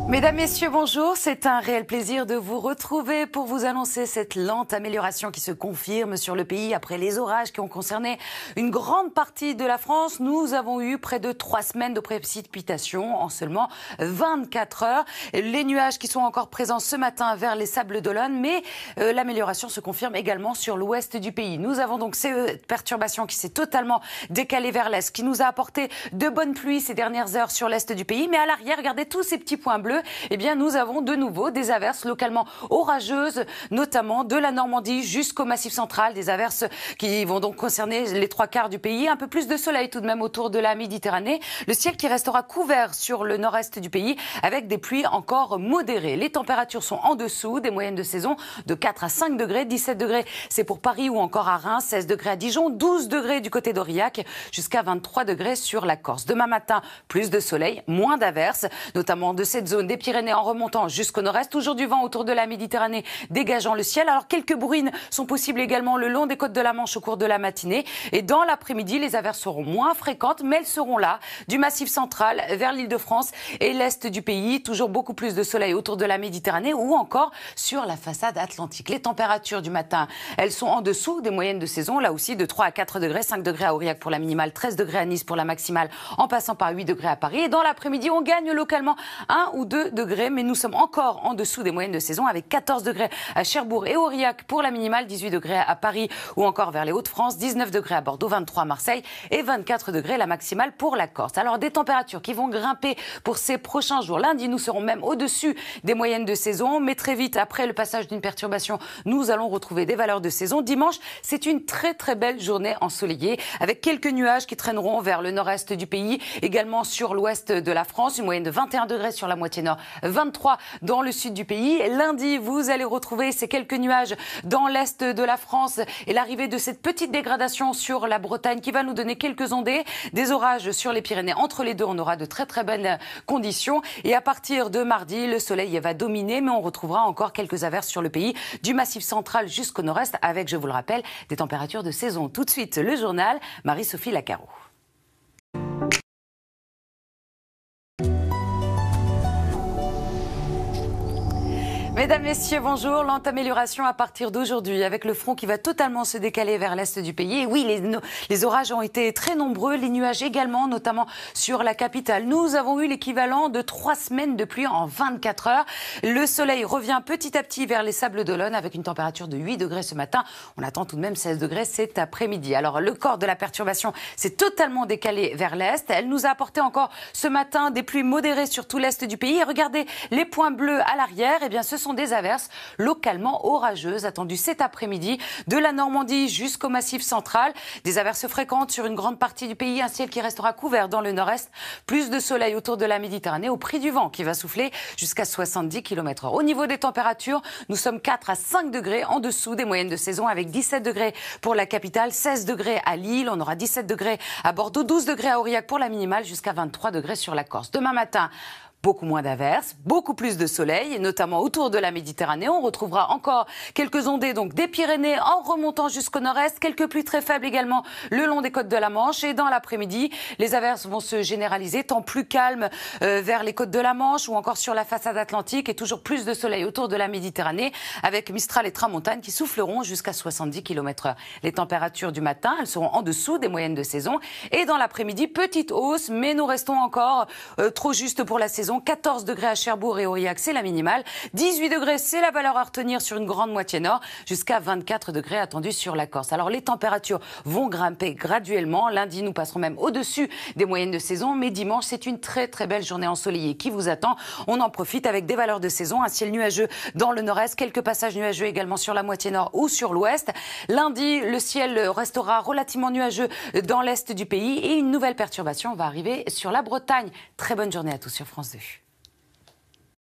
Mesdames, Messieurs, bonjour. C'est un réel plaisir de vous retrouver pour vous annoncer cette lente amélioration qui se confirme sur le pays après les orages qui ont concerné une grande partie de la France. Nous avons eu près de 3 semaines de précipitations en seulement 24 heures. Les nuages qui sont encore présents ce matin vers les Sables d'Olonne, mais l'amélioration se confirme également sur l'ouest du pays. Nous avons donc cette perturbation qui s'est totalement décalée vers l'est, qui nous a apporté de bonnes pluies ces dernières heures sur l'est du pays. Mais à l'arrière, regardez tous ces petits points bleus. Eh bien, nous avons de nouveau des averses localement orageuses, notamment de la Normandie jusqu'au Massif central. Des averses qui vont donc concerner les 3/4 du pays. Un peu plus de soleil tout de même autour de la Méditerranée. Le ciel qui restera couvert sur le nord-est du pays avec des pluies encore modérées. Les températures sont en dessous des moyennes de saison de 4 à 5 degrés. 17 degrés, c'est pour Paris ou encore à Reims. 16 degrés à Dijon. 12 degrés du côté d'Aurillac jusqu'à 23 degrés sur la Corse. Demain matin, plus de soleil, moins d'averses, notamment de cette zone des Pyrénées en remontant jusqu'au nord-est. Toujours du vent autour de la Méditerranée dégageant le ciel. Alors quelques bruines sont possibles également le long des côtes de la Manche au cours de la matinée. Et dans l'après-midi, les averses seront moins fréquentes, mais elles seront là, du Massif central vers l'Île-de-France et l'est du pays. Toujours beaucoup plus de soleil autour de la Méditerranée ou encore sur la façade atlantique. Les températures du matin, elles sont en dessous des moyennes de saison. Là aussi, de 3 à 4 degrés, 5 degrés à Aurillac pour la minimale, 13 degrés à Nice pour la maximale, en passant par 8 degrés à Paris. Et dans l'après-midi, on gagne localement 1 ou 2 degrés, mais nous sommes encore en dessous des moyennes de saison avec 14 degrés à Cherbourg et Aurillac pour la minimale, 18 degrés à Paris ou encore vers les Hauts-de-France, 19 degrés à Bordeaux, 23 à Marseille et 24 degrés la maximale pour la Corse. Alors des températures qui vont grimper pour ces prochains jours. Lundi, nous serons même au-dessus des moyennes de saison, mais très vite après le passage d'une perturbation, nous allons retrouver des valeurs de saison. Dimanche, c'est une très très belle journée ensoleillée avec quelques nuages qui traîneront vers le nord-est du pays, également sur l'ouest de la France, une moyenne de 21 degrés sur la moitié nord, 23 dans le sud du pays. Lundi, vous allez retrouver ces quelques nuages dans l'est de la France et l'arrivée de cette petite dégradation sur la Bretagne qui va nous donner quelques ondées, des orages sur les Pyrénées. Entre les deux, on aura de très très bonnes conditions et à partir de mardi, le soleil va dominer, mais on retrouvera encore quelques averses sur le pays, du Massif central jusqu'au nord-est avec, je vous le rappelle, des températures de saison. Tout de suite, le journal, Marie-Sophie Lacaro. Mesdames, Messieurs, bonjour. Lente amélioration à partir d'aujourd'hui avec le front qui va totalement se décaler vers l'est du pays. Et oui, les orages ont été très nombreux, les nuages également, notamment sur la capitale. Nous avons eu l'équivalent de 3 semaines de pluie en 24 heures. Le soleil revient petit à petit vers les Sables d'Olonne avec une température de 8 degrés ce matin. On attend tout de même 16 degrés cet après-midi. Alors, le corps de la perturbation s'est totalement décalé vers l'est. Elle nous a apporté encore ce matin des pluies modérées sur tout l'est du pays. Et regardez les points bleus à l'arrière. Eh bien, ce sont des averses localement orageuses attendues cet après-midi de la Normandie jusqu'au Massif central. Des averses fréquentes sur une grande partie du pays, un ciel qui restera couvert dans le nord-est. Plus de soleil autour de la Méditerranée au prix du vent qui va souffler jusqu'à 70 km/h. Au niveau des températures, nous sommes 4 à 5 degrés en dessous des moyennes de saison avec 17 degrés pour la capitale, 16 degrés à Lille, on aura 17 degrés à Bordeaux, 12 degrés à Aurillac pour la minimale jusqu'à 23 degrés sur la Corse. Demain matin, beaucoup moins d'averses, beaucoup plus de soleil, notamment autour de la Méditerranée. On retrouvera encore quelques ondées donc des Pyrénées en remontant jusqu'au nord-est. Quelques pluies très faibles également le long des côtes de la Manche. Et dans l'après-midi, les averses vont se généraliser, temps plus calme vers les côtes de la Manche ou encore sur la façade atlantique. Et toujours plus de soleil autour de la Méditerranée avec Mistral et Tramontane qui souffleront jusqu'à 70 km/h. Les températures du matin, elles seront en dessous des moyennes de saison. Et dans l'après-midi, petite hausse, mais nous restons encore trop juste pour la saison. 14 degrés à Cherbourg et Aurillac, c'est la minimale. 18 degrés, c'est la valeur à retenir sur une grande moitié nord. Jusqu'à 24 degrés attendus sur la Corse. Alors les températures vont grimper graduellement. Lundi, nous passerons même au-dessus des moyennes de saison. Mais dimanche, c'est une très très belle journée ensoleillée qui vous attend. On en profite avec des valeurs de saison. Un ciel nuageux dans le nord-est. Quelques passages nuageux également sur la moitié nord ou sur l'ouest. Lundi, le ciel restera relativement nuageux dans l'est du pays. Et une nouvelle perturbation va arriver sur la Bretagne. Très bonne journée à tous sur France 2.